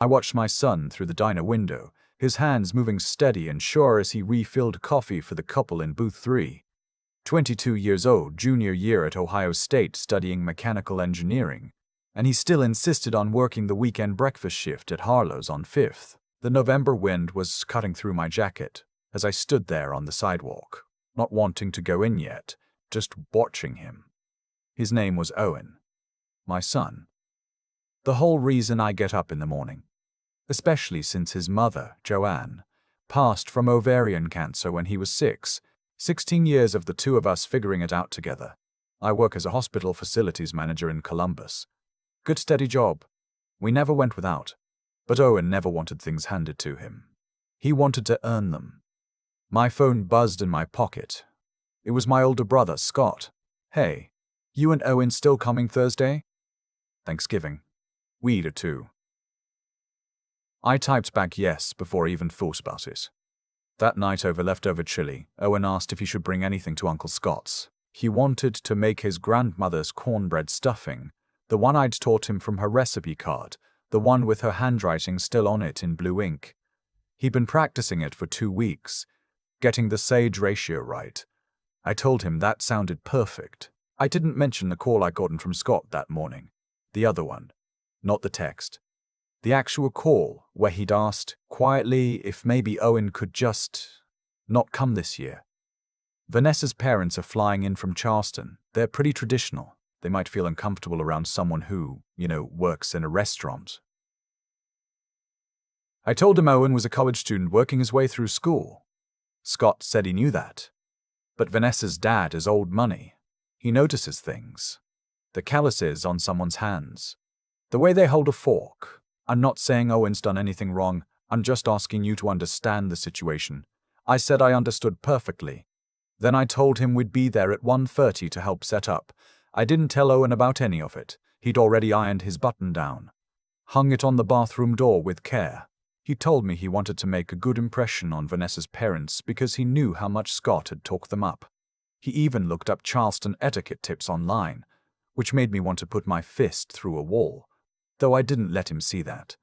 I watched my son through the diner window, his hands moving steady and sure as he refilled coffee for the couple in booth 3. 22 years old, junior year at Ohio State studying mechanical engineering, and he still insisted on working the weekend breakfast shift at Harlow's on 5th. The November wind was cutting through my jacket as I stood there on the sidewalk, not wanting to go in yet, just watching him. His name was Owen, my son. The whole reason I get up in the morning, especially since his mother, Joanne, passed from ovarian cancer when he was 6, 16 years of the two of us figuring it out together. I work as a hospital facilities manager in Columbus. Good steady job. We never went without. But Owen never wanted things handed to him. He wanted to earn them. My phone buzzed in my pocket. It was my older brother, Scott. Hey, you and Owen still coming Thursday? Thanksgiving. We do too. I typed back yes before I even thought about it. That night over leftover chili, Owen asked if he should bring anything to Uncle Scott's. He wanted to make his grandmother's cornbread stuffing, the one I'd taught him from her recipe card, the one with her handwriting still on it in blue ink. He'd been practicing it for 2 weeks, getting the sage ratio right. I told him that sounded perfect. I didn't mention the call I'd gotten from Scott that morning. The other one. Not the text. The actual call, where he'd asked, quietly, if maybe Owen could just not come this year. Vanessa's parents are flying in from Charleston. They're pretty traditional. They might feel uncomfortable around someone who, works in a restaurant. I told him Owen was a college student working his way through school. Scott said he knew that. But Vanessa's dad is old money. He notices things. The calluses on someone's hands. The way they hold a fork. I'm not saying Owen's done anything wrong. I'm just asking you to understand the situation. I said I understood perfectly. Then I told him we'd be there at 1:30 to help set up. I didn't tell Owen about any of it. He'd already ironed his button down. Hung it on the bathroom door with care. He told me he wanted to make a good impression on Vanessa's parents because he knew how much Scott had talked them up. He even looked up Charleston etiquette tips online, which made me want to put my fist through a wall, though I didn't let him see that.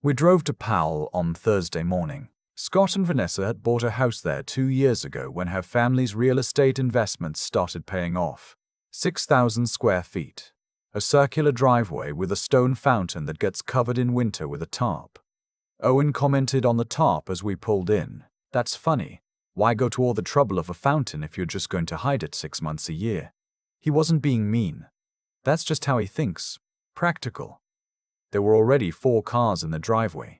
We drove to Powell on Thursday morning. Scott and Vanessa had bought a house there 2 years ago when her family's real estate investments started paying off. 6,000 square feet. A circular driveway with a stone fountain that gets covered in winter with a tarp. Owen commented on the tarp as we pulled in. That's funny. Why go to all the trouble of a fountain if you're just going to hide it 6 months a year? He wasn't being mean. That's just how he thinks. Practical. There were already 4 cars in the driveway.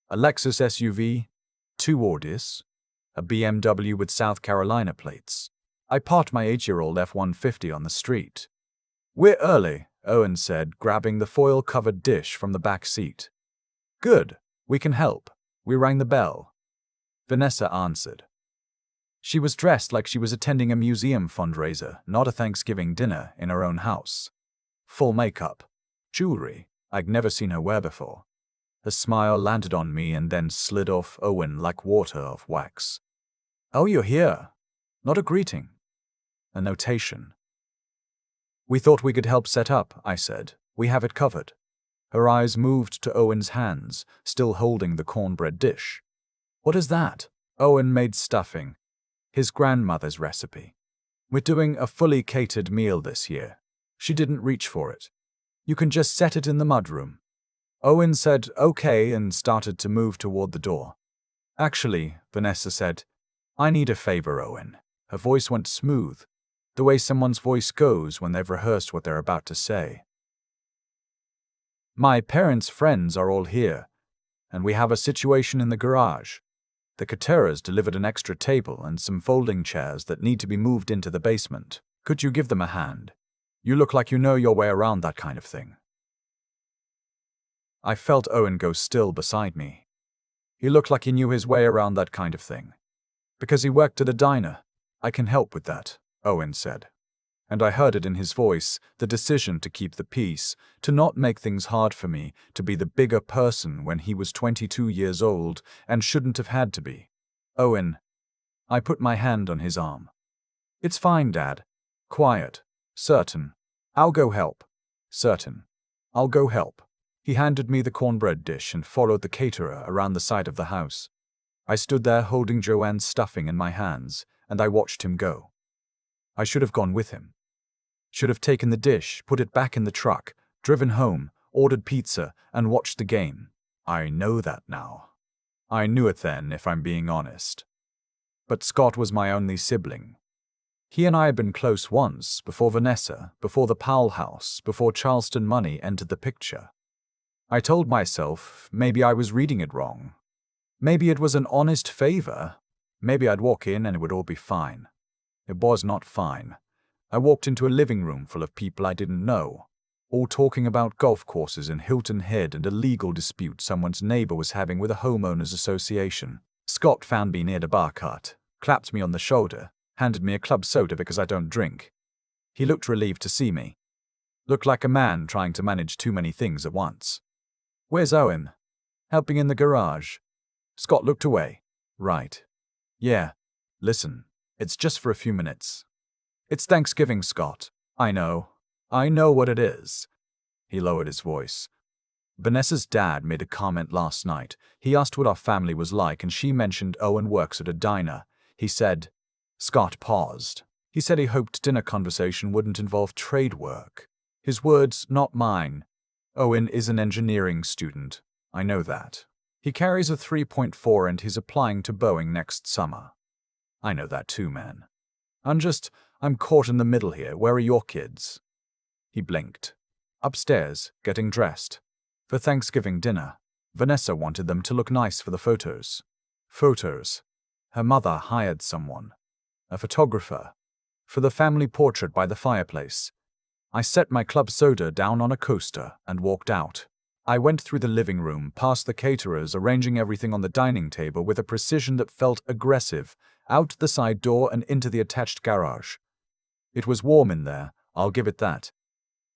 A Lexus SUV, 2 Audis, a BMW with South Carolina plates. I parked my 8-year-old F-150 on the street. We're early, Owen said, grabbing the foil-covered dish from the back seat. Good, we can help. We rang the bell. Vanessa answered. She was dressed like she was attending a museum fundraiser, not a Thanksgiving dinner in her own house. Full makeup. Jewelry I'd never seen her wear before. Her smile landed on me and then slid off Owen like water off wax. Oh, you're here. Not a greeting. A notation. We thought we could help set up, I said. We have it covered. Her eyes moved to Owen's hands, still holding the cornbread dish. What is that? Owen made stuffing. His grandmother's recipe. We're doing a fully catered meal this year. She didn't reach for it. You can just set it in the mudroom. Owen said okay and started to move toward the door. Actually, Vanessa said, I need a favor, Owen. Her voice went smooth, the way someone's voice goes when they've rehearsed what they're about to say. My parents' friends are all here, and we have a situation in the garage. The caterers delivered an extra table and some folding chairs that need to be moved into the basement. Could you give them a hand? You look like you know your way around that kind of thing. I felt Owen go still beside me. He looked like he knew his way around that kind of thing. Because he worked at a diner. I can help with that, Owen said. And I heard it in his voice, the decision to keep the peace, to not make things hard for me, to be the bigger person when he was 22 years old and shouldn't have had to be. Owen. I put my hand on his arm. It's fine, Dad. Quiet. Certain. I'll go help. Certain. I'll go help. He handed me the cornbread dish and followed the caterer around the side of the house. I stood there holding Joanne's stuffing in my hands, and I watched him go. I should have gone with him. Should have taken the dish, put it back in the truck, driven home, ordered pizza, and watched the game. I know that now. I knew it then, if I'm being honest. But Scott was my only sibling. He and I had been close once, before Vanessa, before the Powell house, before Charleston money entered the picture. I told myself maybe I was reading it wrong. Maybe it was an honest favor. Maybe I'd walk in and it would all be fine. It was not fine. I walked into a living room full of people I didn't know, all talking about golf courses in Hilton Head and a legal dispute someone's neighbor was having with a homeowners association. Scott found me near the bar cart, clapped me on the shoulder, handed me a club soda because I don't drink. He looked relieved to see me. Looked like a man trying to manage too many things at once. "Where's Owen?" "Helping in the garage." Scott looked away. "Right. Yeah. Listen, it's just for a few minutes." "It's Thanksgiving, Scott. I know. I know what it is." He lowered his voice. "Vanessa's dad made a comment last night. He asked what our family was like, and she mentioned Owen works at a diner. He said—" Scott paused. He said he hoped dinner conversation wouldn't involve trade work. His words, not mine. "Owen is an engineering student. I know that. He carries a 3.4 and he's applying to Boeing next summer. I know that too, man. I'm caught in the middle here. Where are your kids?" He blinked. "Upstairs, getting dressed. For Thanksgiving dinner. Vanessa wanted them to look nice for the photos." Photos. Her mother hired someone. A photographer. For the family portrait by the fireplace. I set my club soda down on a coaster and walked out. I went through the living room, past the caterers, arranging everything on the dining table with a precision that felt aggressive, out the side door and into the attached garage. It was warm in there, I'll give it that.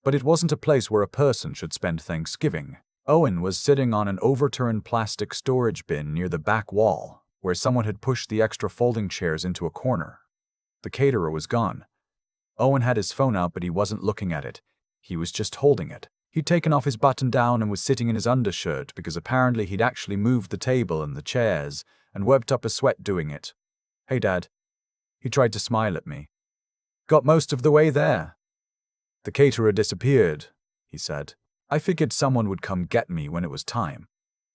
But it wasn't a place where a person should spend Thanksgiving. Owen was sitting on an overturned plastic storage bin near the back wall, where someone had pushed the extra folding chairs into a corner. The caterer was gone. Owen had his phone out, but he wasn't looking at it. He was just holding it. He'd taken off his button-down and was sitting in his undershirt because apparently he'd actually moved the table and the chairs and worked up a sweat doing it. "Hey, Dad." He tried to smile at me. "Got most of the way there." "The caterer disappeared," he said. "I figured someone would come get me when it was time."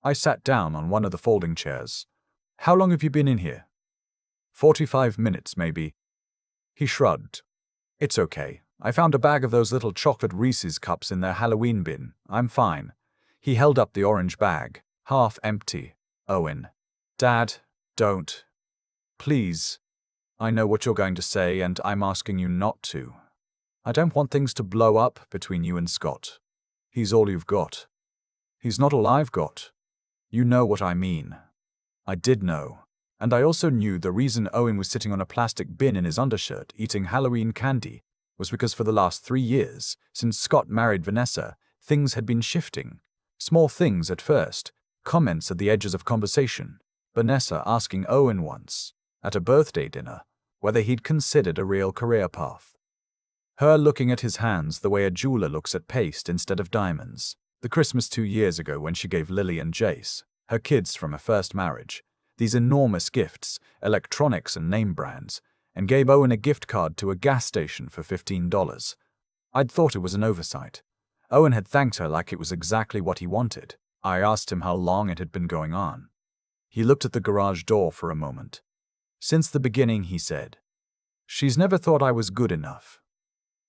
I sat down on one of the folding chairs. "How long have you been in here?" 45 minutes, maybe." He shrugged. "It's okay. I found a bag of those little chocolate Reese's cups in their Halloween bin. I'm fine." He held up the orange bag, half empty. "Owen." "Dad, don't. Please. I know what you're going to say, and I'm asking you not to. I don't want things to blow up between you and Scott. He's all you've got. He's not all I've got. You know what I mean." I did know. And I also knew the reason Owen was sitting on a plastic bin in his undershirt eating Halloween candy was because for the last 3 years, since Scott married Vanessa, things had been shifting. Small things at first, comments at the edges of conversation. Vanessa asking Owen once, at a birthday dinner, whether he'd considered a real career path. Her looking at his hands the way a jeweler looks at paste instead of diamonds. The Christmas 2 years ago when she gave Lily and Jace, her kids from her first marriage, these enormous gifts, electronics and name brands, and gave Owen a gift card to a gas station for $15. I'd thought it was an oversight. Owen had thanked her like it was exactly what he wanted. I asked him how long it had been going on. He looked at the garage door for a moment. "Since the beginning," he said. "She's never thought I was good enough.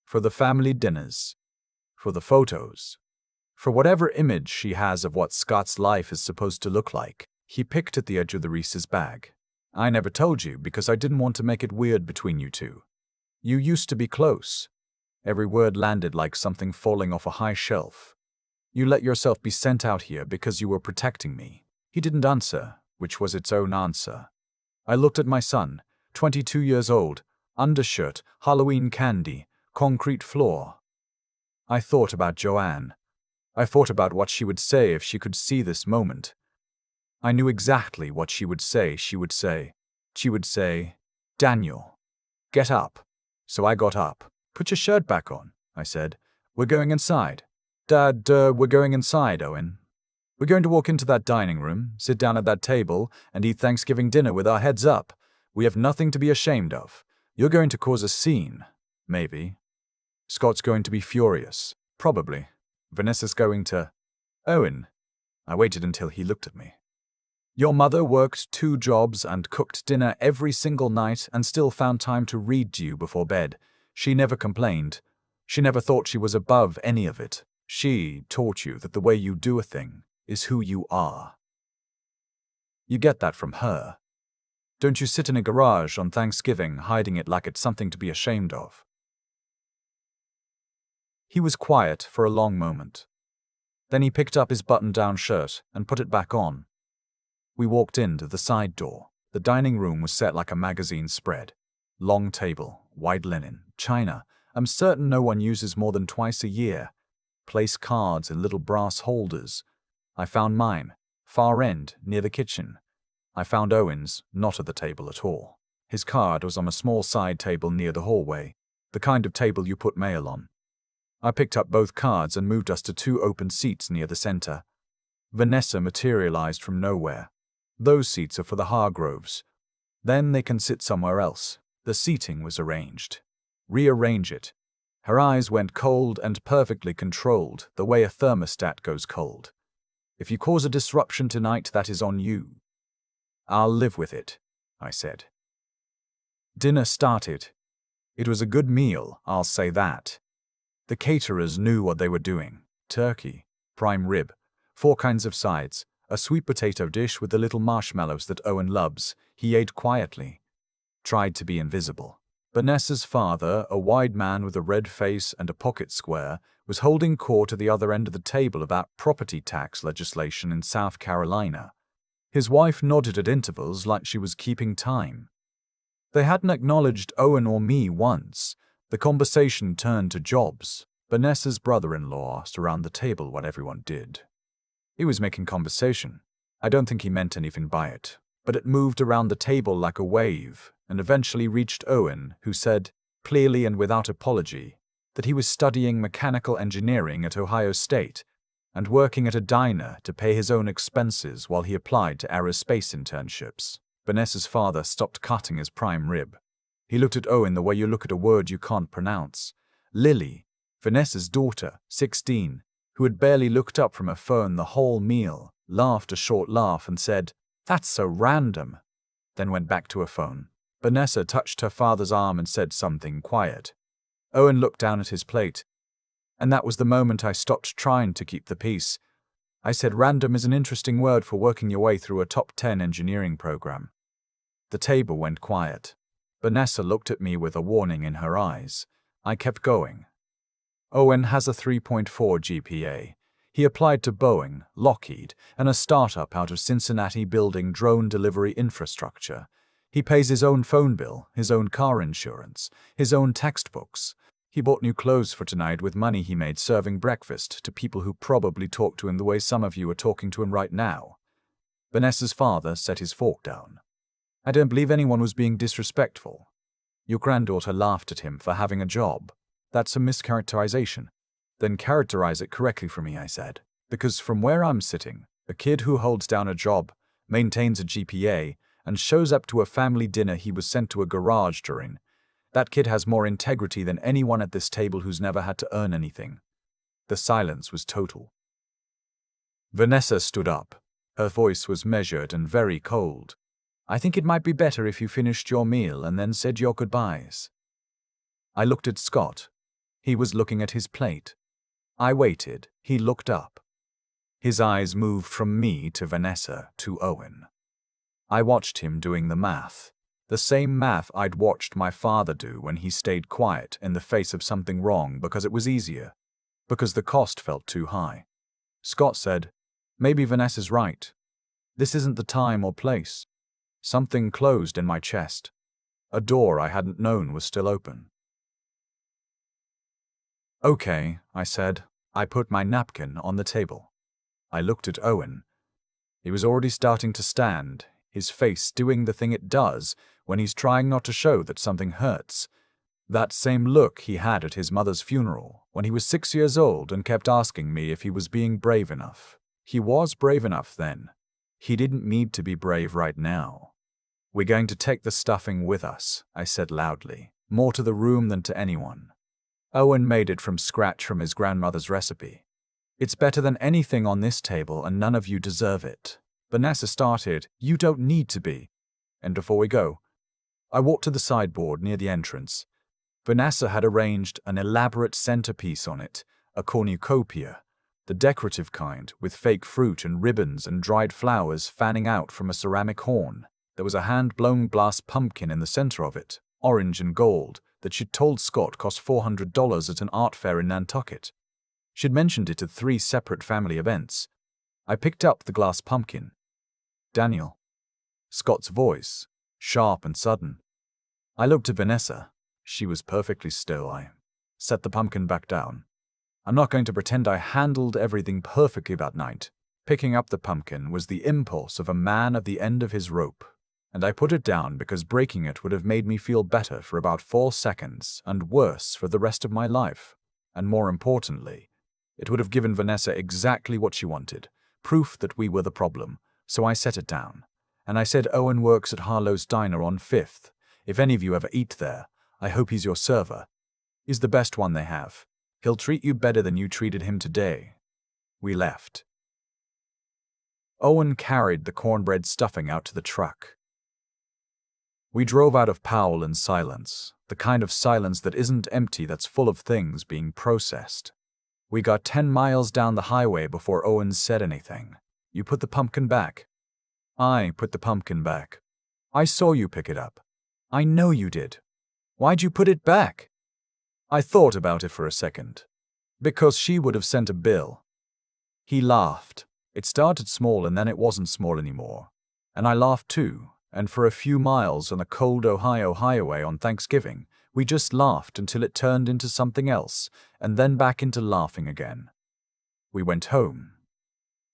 For the family dinners. For the photos. For whatever image she has of what Scott's life is supposed to look like." He picked at the edge of the Reese's bag. "I never told you because I didn't want to make it weird between you two. You used to be close." Every word landed like something falling off a high shelf. "You let yourself be sent out here because you were protecting me." He didn't answer, which was its own answer. I looked at my son, 22 years old, undershirt, Halloween candy, concrete floor. I thought about Joanne. I thought about what she would say if she could see this moment. I knew exactly what she would say. She would say, "Daniel, get up." So I got up. "Put your shirt back on," I said. "We're going inside." Dad, we're going inside, Owen. We're going to walk into that dining room, sit down at that table, and eat Thanksgiving dinner with our heads up. We have nothing to be ashamed of. You're going to cause a scene. Maybe. Scott's going to be furious. Probably. Vanessa's going to... Owen. I waited until he looked at me. Your mother worked 2 jobs and cooked dinner every single night and still found time to read to you before bed. She never complained. She never thought she was above any of it. She taught you that the way you do a thing is who you are. You get that from her. Don't you sit in a garage on Thanksgiving hiding it like it's something to be ashamed of. He was quiet for a long moment. Then he picked up his button-down shirt and put it back on. We walked into the side door. The dining room was set like a magazine spread. Long table, white linen, china. I'm certain no one uses more than twice a year. Place cards in little brass holders. I found mine, far end, near the kitchen. I found Owen's, not at the table at all. His card was on a small side table near the hallway, the kind of table you put mail on. I picked up both cards and moved us to 2 open seats near the center. Vanessa materialized from nowhere. Those seats are for the Hargroves. Then they can sit somewhere else. The seating was arranged. Rearrange it. Her eyes went cold and perfectly controlled, the way a thermostat goes cold. If you cause a disruption tonight, that is on you. I'll live with it, I said. Dinner started. It was a good meal, I'll say that. The caterers knew what they were doing. Turkey, prime rib, 4 kinds of sides, a sweet potato dish with the little marshmallows that Owen loves. He ate quietly. Tried to be invisible. Vanessa's father, a wide man with a red face and a pocket square, was holding court at the other end of the table about property tax legislation in South Carolina. His wife nodded at intervals like she was keeping time. They hadn't acknowledged Owen or me once. The conversation turned to jobs. Vanessa's brother-in-law asked around the table what everyone did. He was making conversation. I don't think he meant anything by it, but it moved around the table like a wave and eventually reached Owen, who said, clearly and without apology, that he was studying mechanical engineering at Ohio State and working at a diner to pay his own expenses while he applied to aerospace internships. Vanessa's father stopped cutting his prime rib. He looked at Owen the way you look at a word you can't pronounce. Lily, Vanessa's daughter, 16, who had barely looked up from her phone the whole meal, laughed a short laugh and said, "That's so random," then went back to her phone. Vanessa touched her father's arm and said something quiet. Owen looked down at his plate, and that was the moment I stopped trying to keep the peace. I said random is an interesting word for working your way through a top 10 engineering program. The table went quiet. Vanessa looked at me with a warning in her eyes. I kept going. Owen has a 3.4 GPA. He applied to Boeing, Lockheed, and a startup out of Cincinnati building drone delivery infrastructure. He pays his own phone bill, his own car insurance, his own textbooks. He bought new clothes for tonight with money he made serving breakfast to people who probably talk to him the way some of you are talking to him right now. Vanessa's father set his fork down. I don't believe anyone was being disrespectful. Your granddaughter laughed at him for having a job. That's a mischaracterization. Then characterize it correctly for me, I said. Because from where I'm sitting, a kid who holds down a job, maintains a GPA, and shows up to a family dinner he was sent to a garage during, that kid has more integrity than anyone at this table who's never had to earn anything. The silence was total. Vanessa stood up. Her voice was measured and very cold. I think it might be better if you finished your meal and then said your goodbyes. I looked at Scott. He was looking at his plate. I waited. He looked up. His eyes moved from me to Vanessa to Owen. I watched him doing the math. The same math I'd watched my father do when he stayed quiet in the face of something wrong because it was easier, because the cost felt too high. Scott said, "Maybe Vanessa's right. This isn't the time or place." Something closed in my chest. A door I hadn't known was still open. "Okay," I said. I put my napkin on the table. I looked at Owen. He was already starting to stand, his face doing the thing it does when he's trying not to show that something hurts. That same look he had at his mother's funeral when he was 6 years old and kept asking me if he was being brave enough. He was brave enough then. He didn't need to be brave right now. "We're going to take the stuffing with us," I said loudly, more to the room than to anyone. "Owen made it from scratch from his grandmother's recipe. It's better than anything on this table and none of you deserve it." Vanessa started, "You don't need to be." And before we go, I walked to the sideboard near the entrance. Vanessa had arranged an elaborate centerpiece on it, a cornucopia, the decorative kind, with fake fruit and ribbons and dried flowers fanning out from a ceramic horn. There was a hand-blown glass pumpkin in the center of it, orange and gold, that she'd told Scott cost $400 at an art fair in Nantucket. She'd mentioned it at 3 separate family events. I picked up the glass pumpkin. "Daniel." Scott's voice, sharp and sudden. I looked at Vanessa. She was perfectly still. I set the pumpkin back down. I'm not going to pretend I handled everything perfectly that night. Picking up the pumpkin was the impulse of a man at the end of his rope, and I put it down because breaking it would have made me feel better for about 4 seconds and worse for the rest of my life. And more importantly, it would have given Vanessa exactly what she wanted, proof that we were the problem. So I set it down, and I said, "Owen works at Harlow's Diner on 5th. If any of you ever eat there, I hope he's your server. He's the best one they have. He'll treat you better than you treated him today." We left. Owen carried the cornbread stuffing out to the truck. We drove out of Powell in silence, the kind of silence that isn't empty, that's full of things being processed. We got 10 miles down the highway before Owen said anything. "You put the pumpkin back." "I put the pumpkin back." "I saw you pick it up." "I know you did." "Why'd you put it back?" I thought about it for a second. "Because she would have sent a bill." He laughed. It started small and then it wasn't small anymore. And I laughed too. And for a few miles on a cold Ohio highway on Thanksgiving, we just laughed until it turned into something else, and then back into laughing again. We went home.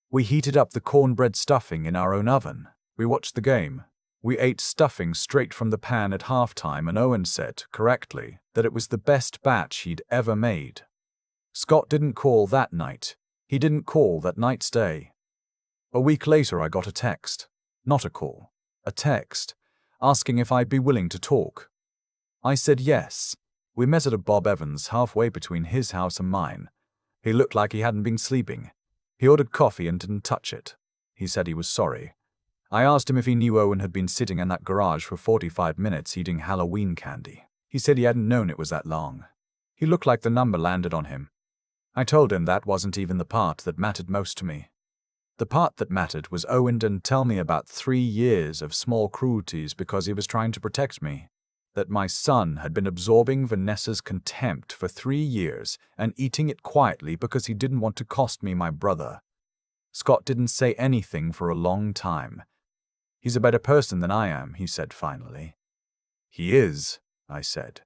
We heated up the cornbread stuffing in our own oven. We watched the game. We ate stuffing straight from the pan at halftime, and Owen said, correctly, that it was the best batch he'd ever made. Scott didn't call that night. He didn't call that night stay. A week later I got a text. Not a call. A text, asking if I'd be willing to talk. I said yes. We met at a Bob Evans halfway between his house and mine. He looked like he hadn't been sleeping. He ordered coffee and didn't touch it. He said he was sorry. I asked him if he knew Owen had been sitting in that garage for 45 minutes eating Halloween candy. He said he hadn't known it was that long. He looked like the number landed on him. I told him that wasn't even the part that mattered most to me. The part that mattered was Owen didn't tell me about 3 years of small cruelties because he was trying to protect me. That my son had been absorbing Vanessa's contempt for 3 years and eating it quietly because he didn't want to cost me my brother. Scott didn't say anything for a long time. "He's a better person than I am," he said finally. "He is," I said.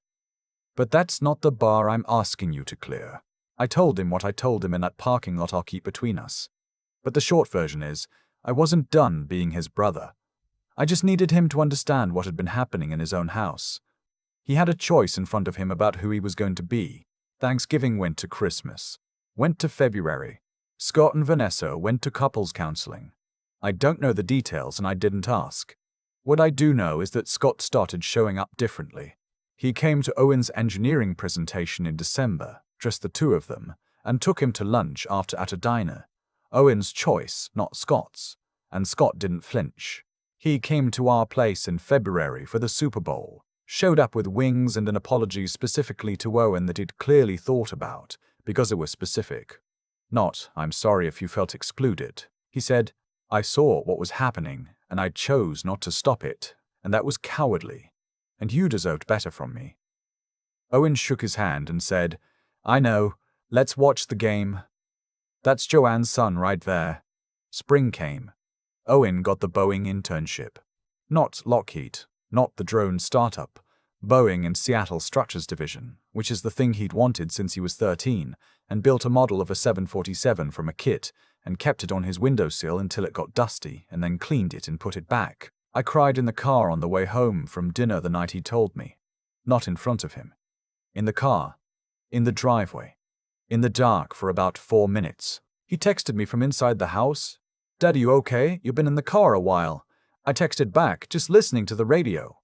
"But that's not the bar I'm asking you to clear." I told him what I told him in that parking lot. I'll keep between us. But the short version is, I wasn't done being his brother. I just needed him to understand what had been happening in his own house. He had a choice in front of him about who he was going to be. Thanksgiving went to Christmas. Went to February. Scott and Vanessa went to couples counseling. I don't know the details and I didn't ask. What I do know is that Scott started showing up differently. He came to Owen's engineering presentation in December, just the two of them, and took him to lunch after at a diner. Owen's choice, not Scott's, and Scott didn't flinch. He came to our place in February for the Super Bowl, showed up with wings and an apology specifically to Owen that he'd clearly thought about, because it was specific. Not, "I'm sorry if you felt excluded." He said, "I saw what was happening, and I chose not to stop it, and that was cowardly, and you deserved better from me." Owen shook his hand and said, "I know, let's watch the game." That's Joanne's son right there. Spring came. Owen got the Boeing internship. Not Lockheed, not the drone startup. Boeing and Seattle Structures Division, which is the thing he'd wanted since he was 13, and built a model of a 747 from a kit, and kept it on his windowsill until it got dusty, and then cleaned it and put it back. I cried in the car on the way home from dinner the night he told me. Not in front of him. In the car. In the driveway. In the dark for about 4 minutes. He texted me from inside the house. "Dad, you okay? You've been in the car a while." I texted back, "Just listening to the radio."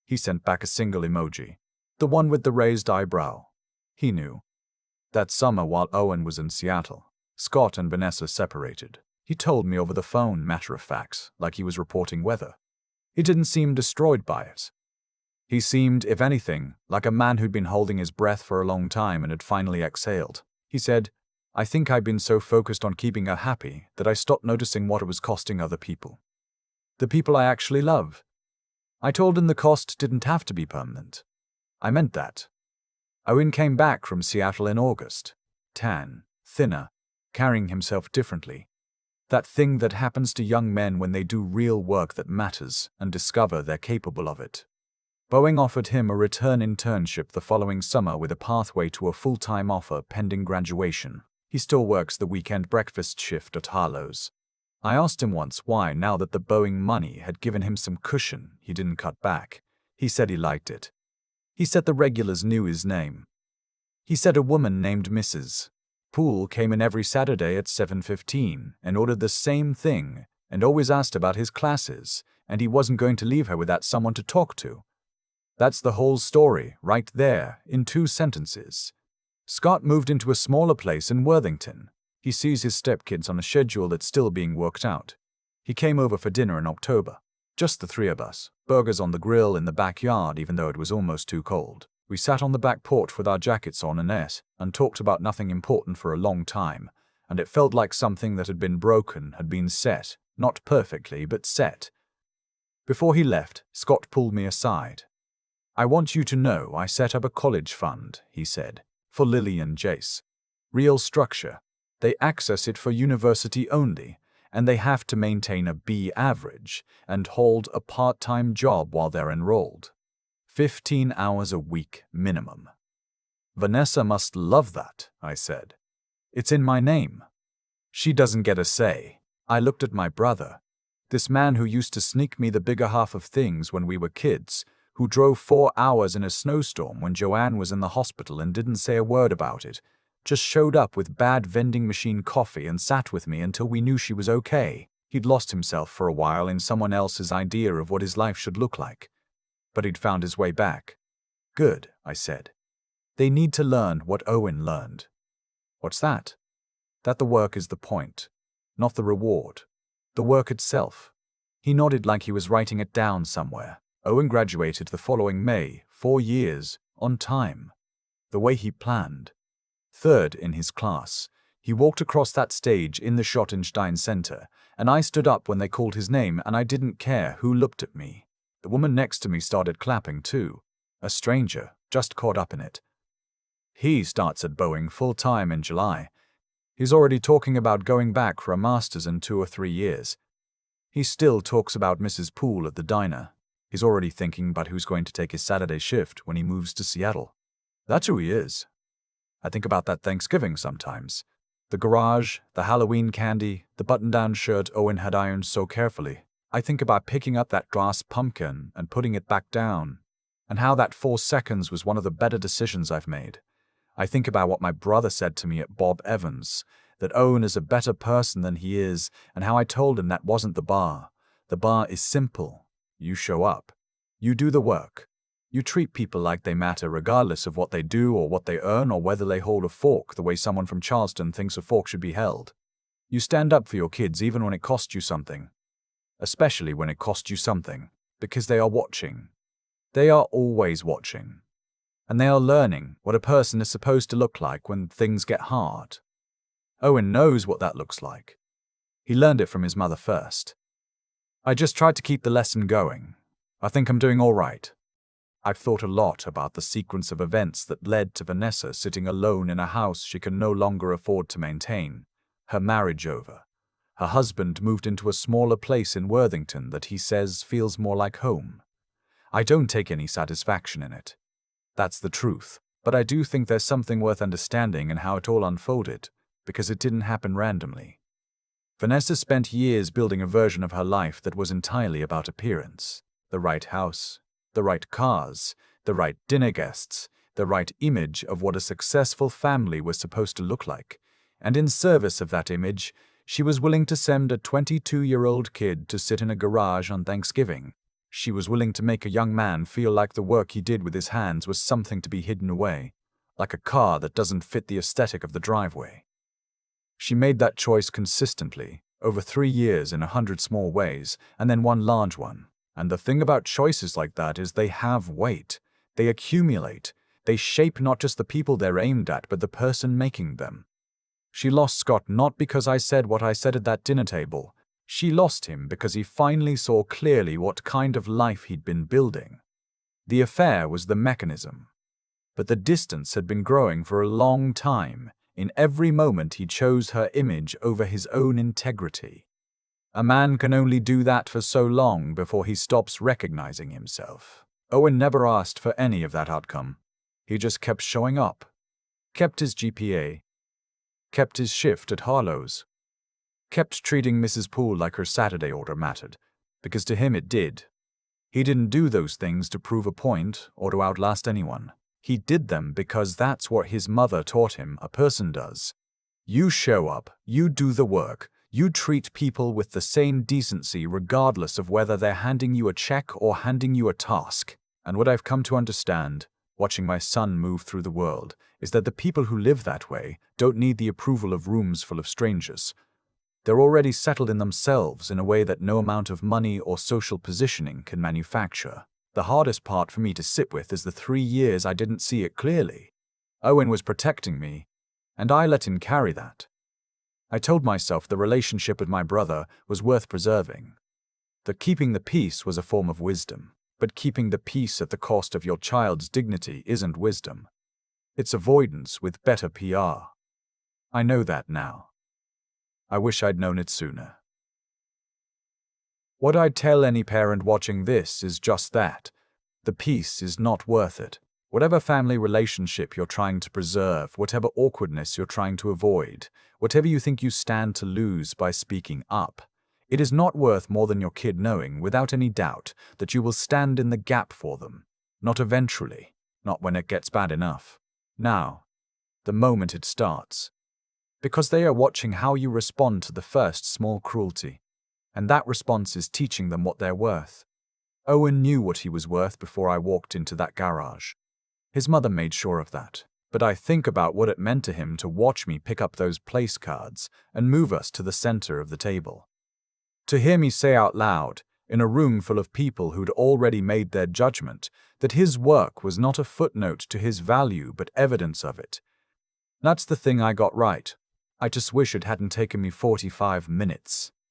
He sent back a single emoji. The one with the raised eyebrow. He knew. That summer while Owen was in Seattle, Scott and Vanessa separated. He told me over the phone, matter of fact, like he was reporting weather. He didn't seem destroyed by it. He seemed, if anything, like a man who'd been holding his breath for a long time and had finally exhaled. He said, "I think I'd been so focused on keeping her happy that I stopped noticing what it was costing other people. The people I actually love." I told him the cost didn't have to be permanent. I meant that. Owen came back from Seattle in August. Tan, thinner, carrying himself differently. That thing that happens to young men when they do real work that matters and discover they're capable of it. Boeing offered him a return internship the following summer with a pathway to a full-time offer pending graduation. He still works the weekend breakfast shift at Harlow's. I asked him once why, now that the Boeing money had given him some cushion, he didn't cut back. He said he liked it. He said the regulars knew his name. He said a woman named Mrs. Poole came in every Saturday at 7:15 and ordered the same thing and always asked about his classes, and he wasn't going to leave her without someone to talk to. That's the whole story, right there, in 2 sentences. Scott moved into a smaller place in Worthington. He sees his stepkids on a schedule that's still being worked out. He came over for dinner in October. Just the 3 of us. Burgers on the grill in the backyard even though it was almost too cold. We sat on the back porch with our jackets on and talked about nothing important for a long time, and it felt like something that had been broken had been set, not perfectly, but set. Before he left, Scott pulled me aside. "I want you to know I set up a college fund," he said, "for Lily and Jace. Real structure. They access it for university only, and they have to maintain a B average and hold a part-time job while they're enrolled. 15 hours a week minimum." "Vanessa must love that," I said. "It's in my name." "She doesn't get a say." I looked at my brother. This man who used to sneak me the bigger half of things when we were kids, who drove 4 hours in a snowstorm when Joanne was in the hospital and didn't say a word about it, just showed up with bad vending machine coffee and sat with me until we knew she was okay. He'd lost himself for a while in someone else's idea of what his life should look like. But he'd found his way back. "Good," I said. "They need to learn what Owen learned." "What's that?" "That the work is the point, not the reward. The work itself." He nodded like he was writing it down somewhere. Owen graduated the following May, 4 years, on time. The way he planned. 3rd in his class. He walked across that stage in the Schottenstein Center, and I stood up when they called his name, and I didn't care who looked at me. The woman next to me started clapping too. A stranger, just caught up in it. He starts at Boeing full-time in July. He's already talking about going back for a master's in 2 or 3 years. He still talks about Mrs. Poole at the diner. He's already thinking about who's going to take his Saturday shift when he moves to Seattle. That's who he is. I think about that Thanksgiving sometimes. The garage, the Halloween candy, the button-down shirt Owen had ironed so carefully. I think about picking up that glass pumpkin and putting it back down, and how that 4 seconds was one of the better decisions I've made. I think about what my brother said to me at Bob Evans, that Owen is a better person than he is, and how I told him that wasn't the bar. The bar is simple. You show up. You do the work. You treat people like they matter regardless of what they do or what they earn or whether they hold a fork the way someone from Charleston thinks a fork should be held. You stand up for your kids even when it costs you something. Especially when it costs you something, because they are watching. They are always watching. And they are learning what a person is supposed to look like when things get hard. Owen knows what that looks like. He learned it from his mother first. I just tried to keep the lesson going. I think I'm doing all right. I've thought a lot about the sequence of events that led to Vanessa sitting alone in a house she can no longer afford to maintain, her marriage over. Her husband moved into a smaller place in Worthington that he says feels more like home. I don't take any satisfaction in it. That's the truth, but I do think there's something worth understanding in how it all unfolded, because it didn't happen randomly. Vanessa spent years building a version of her life that was entirely about appearance. The right house, the right cars, the right dinner guests, the right image of what a successful family was supposed to look like. And in service of that image, she was willing to send a 22-year-old kid to sit in a garage on Thanksgiving. She was willing to make a young man feel like the work he did with his hands was something to be hidden away, like a car that doesn't fit the aesthetic of the driveway. She made that choice consistently, over 3 years in 100 small ways, and then one large one. And the thing about choices like that is they have weight. They accumulate. They shape not just the people they're aimed at, but the person making them. She lost Scott not because I said what I said at that dinner table. She lost him because he finally saw clearly what kind of life he'd been building. The affair was the mechanism. But the distance had been growing for a long time. In every moment he chose her image over his own integrity. A man can only do that for so long before he stops recognizing himself. Owen never asked for any of that outcome. He just kept showing up. Kept his GPA. Kept his shift at Harlow's. Kept treating Mrs. Poole like her Saturday order mattered, because to him it did. He didn't do those things to prove a point or to outlast anyone. He did them because that's what his mother taught him a person does. You show up, you do the work, you treat people with the same decency regardless of whether they're handing you a check or handing you a task. And what I've come to understand, watching my son move through the world, is that the people who live that way don't need the approval of rooms full of strangers. They're already settled in themselves in a way that no amount of money or social positioning can manufacture. The hardest part for me to sit with is the 3 years I didn't see it clearly. Owen was protecting me, and I let him carry that. I told myself the relationship with my brother was worth preserving. That keeping the peace was a form of wisdom, but keeping the peace at the cost of your child's dignity isn't wisdom. It's avoidance with better PR. I know that now. I wish I'd known it sooner. What I'd tell any parent watching this is just that. The peace is not worth it. Whatever family relationship you're trying to preserve, whatever awkwardness you're trying to avoid, whatever you think you stand to lose by speaking up, it is not worth more than your kid knowing, without any doubt, that you will stand in the gap for them. Not eventually, not when it gets bad enough. Now, the moment it starts. Because they are watching how you respond to the first small cruelty. And that response is teaching them what they're worth. Owen knew what he was worth before I walked into that garage. His mother made sure of that. But I think about what it meant to him to watch me pick up those place cards and move us to the center of the table. To hear me say out loud, in a room full of people who'd already made their judgment, that his work was not a footnote to his value but evidence of it. That's the thing I got right. I just wish it hadn't taken me 45 minutes.